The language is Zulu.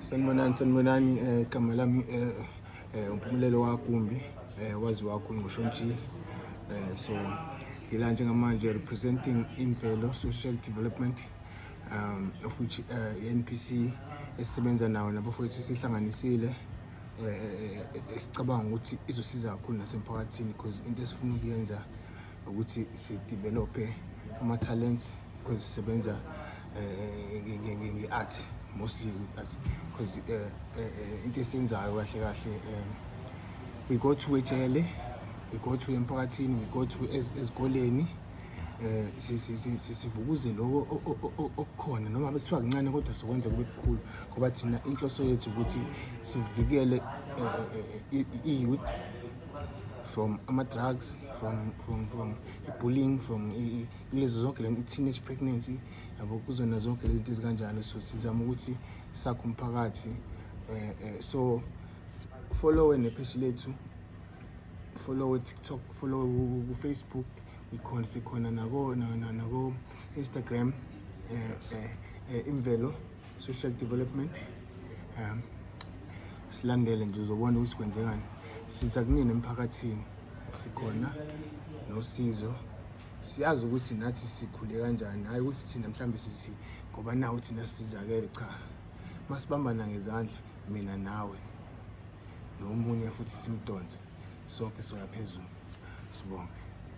Sanibonani igama lami uMpumulelo Wagumbi waziwa kakhulu ngoShontshi. So ngila njengamanje representing Imvelo Social Development of which NPC esisebenza nawo nabafowethu sihlanganisile esicabanga ukuthi izosiza kakhulu nasemphakathini because into esifuna ukuyenza ukuthi si-develop ama-talents because sisebenza nge-art mostly with us because into esiyenzayo kahle kahle we go to ejele, we go to emphakathini, we go to ezikoleni sivukuze lokho okukhona noma bekuthiwa kancane kodwa sokwenza kube kukhulu ngoba thina inhloso yethu ukuthi sivikele i-youth from ama-drugs, from bullying, from lezo zonke le teenage pregnancy yabo kuzona zonke lezi zinto ezikanjalo. So sizama ukuthi sakhe umphakathi so follow nepage lethu, follow TikTok, follow Facebook, sikhona nako Instagram Imvelo Social Development. Silandele nje uzobona ukuthi kwenzekani. Siza kunini emphakathini, sikhona nosizo, siyazi ukuthi nathi sikhule kanjani, hayi ukuthi thina mhlambe sithi ngoba nawe thina sisizakele, cha. Masibambana ngezandla mina nawe nomunye futhi simdonse sonke soya phezulu. Sibonge.